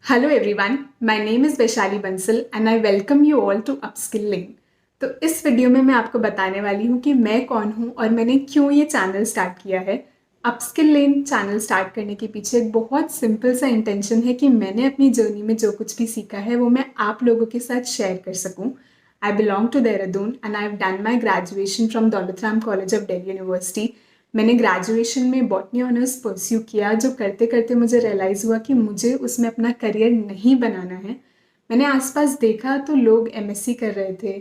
Hello everyone, my name is Vaishali Bansal and I welcome you all to Upskill Lane। तो इस video में मैं आपको बताने वाली हूँ कि मैं कौन हूँ और मैंने क्यों ये चैनल स्टार्ट किया है। अपस्किल लेन चैनल स्टार्ट करने के पीछे एक बहुत सिंपल सा इंटेंशन है कि मैंने अपनी जर्नी में जो कुछ भी सीखा है वो मैं आप लोगों के साथ शेयर कर सकूँ। I belong to Dehradun and I have done my graduation from Daulat Ram college of Delhi university. मैंने ग्रेजुएशन में बॉटनी ऑनर्स परस्यू किया, जो करते करते मुझे रियलाइज़ हुआ कि मुझे उसमें अपना करियर नहीं बनाना है। मैंने आसपास देखा तो लोग एमएससी कर रहे थे,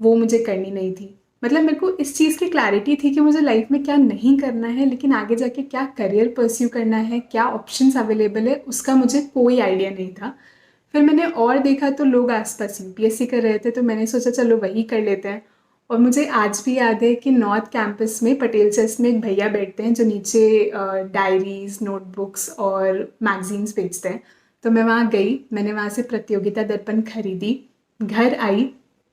वो मुझे करनी नहीं थी। मतलब मेरे को इस चीज़ की क्लैरिटी थी कि मुझे लाइफ में क्या नहीं करना है, लेकिन आगे जाके क्या करियर परस्यू करना है, क्या ऑप्शंस अवेलेबल है, उसका मुझे कोई आइडिया नहीं था। फिर मैंने और देखा तो लोग आसपास यूपीएससी कर रहे थे, तो मैंने सोचा चलो वही कर लेते हैं। और मुझे आज भी याद है कि नॉर्थ कैंपस में पटेल चेस्ट में एक भैया बैठते हैं जो नीचे डायरीज, नोटबुक्स और मैगजीन्स बेचते हैं। तो मैं वहाँ गई, मैंने वहाँ से प्रतियोगिता दर्पण खरीदी, घर आई।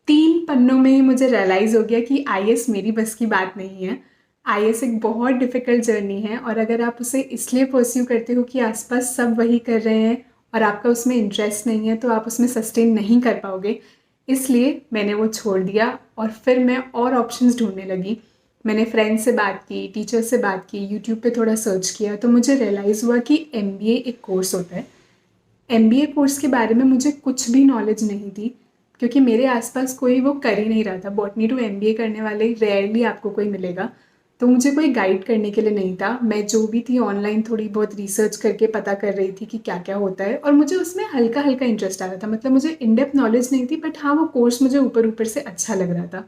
3 पन्नों में ही मुझे रियलाइज़ हो गया कि आईएएस मेरी बस की बात नहीं है। आईएएस एक बहुत डिफ़िकल्ट जर्नी है और अगर आप उसे इसलिए परस्यू करते हो कि आसपास सब वही कर रहे हैं और आपका उसमें इंटरेस्ट नहीं है, तो आप उसमें सस्टेन नहीं कर पाओगे। इसलिए मैंने वो छोड़ दिया और फिर मैं और ऑप्शंस ढूंढने लगी। मैंने फ्रेंड्स से बात की, टीचर से बात की, यूट्यूब पे थोड़ा सर्च किया, तो मुझे रियलाइज़ हुआ कि एमबीए एक कोर्स होता है। एमबीए कोर्स के बारे में मुझे कुछ भी नॉलेज नहीं थी, क्योंकि मेरे आसपास कोई वो कर ही नहीं रहा था। बॉटनी टू एमबीए करने वाले रेयरली आपको कोई मिलेगा, तो मुझे कोई गाइड करने के लिए नहीं था। मैं जो भी थी ऑनलाइन थोड़ी बहुत रिसर्च करके पता कर रही थी कि क्या क्या होता है, और मुझे उसमें हल्का हल्का इंटरेस्ट आ रहा था। मतलब मुझे इन डेप्थ नॉलेज नहीं थी, बट हाँ वो कोर्स मुझे ऊपर ऊपर से अच्छा लग रहा था।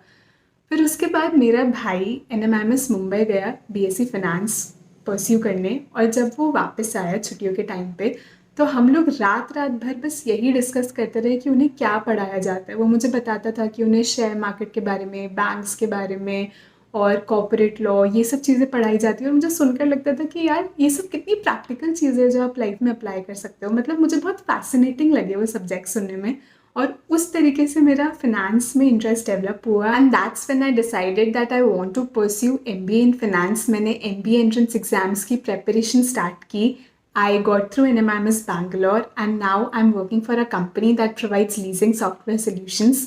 फिर उसके बाद मेरा भाई एनएमएमएस मुंबई गया बीएससी फाइनेंस परस्यू करने, और जब वो वापस आया छुट्टियों के टाइम पे, तो हम लोग रात रात भर बस यही डिस्कस करते रहे कि उन्हें क्या पढ़ाया जाता है। वो मुझे बताता था कि उन्हें शेयर मार्केट के बारे में, बैंक्स के बारे में और कॉर्पोरेट लॉ, ये सब चीज़ें पढ़ाई जाती है। और मुझे सुनकर लगता था कि यार ये सब कितनी प्रैक्टिकल चीज़ें हैं जो आप लाइफ में अप्लाई कर सकते हो। मतलब मुझे बहुत फैसिनेटिंग लगे वो सब्जेक्ट सुनने में, और उस तरीके से मेरा फिनेंस में इंटरेस्ट डेवलप हुआ। And that's when I decided that I want to pursue MBA in finance. मैंने एमबीए एंट्रेंस एग्जाम्स की प्रेपरेशन स्टार्ट की। I got through NMIMS Bangalore and now I'm working for a company that provides leasing software solutions।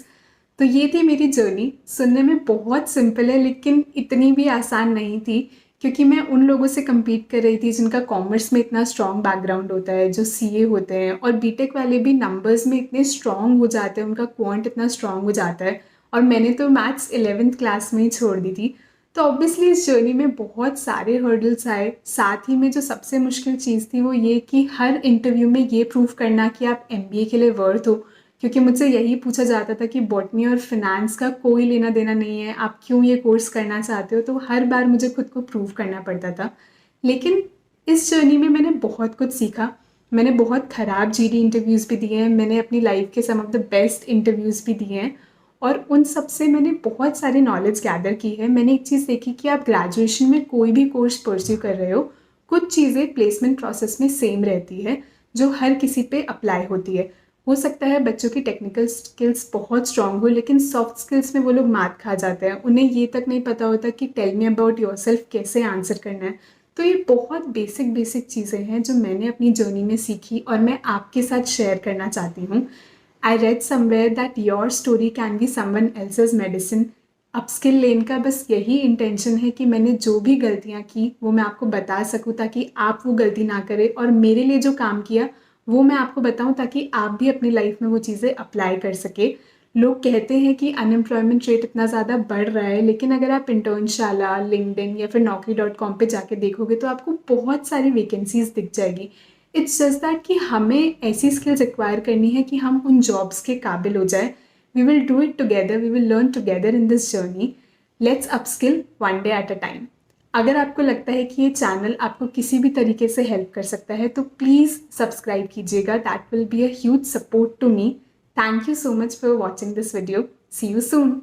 तो ये थी मेरी journey. सुनने में बहुत सिंपल है, लेकिन इतनी भी आसान नहीं थी, क्योंकि मैं उन लोगों से compete कर रही थी जिनका कॉमर्स में इतना स्ट्रॉन्ग बैकग्राउंड होता है, जो सीए होते हैं, और बीटेक वाले भी नंबर्स में इतने स्ट्रॉन्ग हो जाते हैं, उनका क्वांट इतना स्ट्रॉन्ग हो जाता है। और मैंने तो मैथ्स 11th क्लास में ही छोड़ दी थी। तो ऑब्वियसली इस जर्नी में बहुत सारे हर्डल्स आए। साथ ही में जो सबसे मुश्किल चीज़ थी वो ये कि हर इंटरव्यू में ये प्रूव करना कि आप एमबीए के लिए वर्थ हो, क्योंकि मुझसे यही पूछा जाता था कि बॉटनी और फिनेंस का कोई लेना देना नहीं है, आप क्यों ये कोर्स करना चाहते हो। तो हर बार मुझे खुद को प्रूव करना पड़ता था। लेकिन इस जर्नी में मैंने बहुत कुछ सीखा। मैंने बहुत ख़राब जीडी इंटरव्यूज़ भी दिए हैं, मैंने अपनी लाइफ के सम ऑफ द बेस्ट इंटरव्यूज़ भी दिए हैं, और उन सब से मैंने बहुत सारी नॉलेज गैदर की है। मैंने एक चीज़ देखी कि आप ग्रेजुएशन में कोई भी कोर्स परस्यू कर रहे हो, कुछ चीज़ें प्लेसमेंट प्रोसेस में सेम रहती है जो हर किसी पे अप्लाई होती है। हो सकता है बच्चों की टेक्निकल स्किल्स बहुत स्ट्रांग हो, लेकिन सॉफ्ट स्किल्स में वो लोग मात खा जाते हैं। उन्हें ये तक नहीं पता होता कि टेल मी अबाउट योरसेल्फ कैसे आंसर करना है। तो ये बहुत बेसिक बेसिक चीज़ें हैं जो मैंने अपनी जर्नी में सीखी और मैं आपके साथ शेयर करना चाहती हूँ। I read somewhere that your story can be someone else's medicine. Upskill lane का बस यही इंटेंशन है कि मैंने जो भी गलतियाँ की वो मैं आपको बता सकूँ, ताकि आप वो गलती ना करें, और मेरे लिए जो काम किया वो मैं आपको बताऊँ, ताकि आप भी अपनी लाइफ में वो चीज़ें अप्लाई कर सके। लोग कहते हैं कि अनएम्प्लॉयमेंट रेट इतना ज़्यादा बढ़ रहा है, लेकिन अगर आप इंटर्नशाला, लिंक्डइन या फिर naukri.com पे जाके देखोगे तो आपको बहुत सारी वैकेंसीज दिख जाएगी। इट्स जस्ट दैट कि हमें ऐसी स्किल्स एक्वायर करनी है कि हम उन जॉब्स के काबिल हो जाए। We will do it together, we will learn together in this journey. Let's upskill one day at a time. अगर आपको लगता है कि ये चैनल आपको किसी भी तरीके से हेल्प कर सकता है तो प्लीज़ सब्सक्राइब कीजिएगा। That will be a huge support to me. Thank you so much for watching this video. See you soon.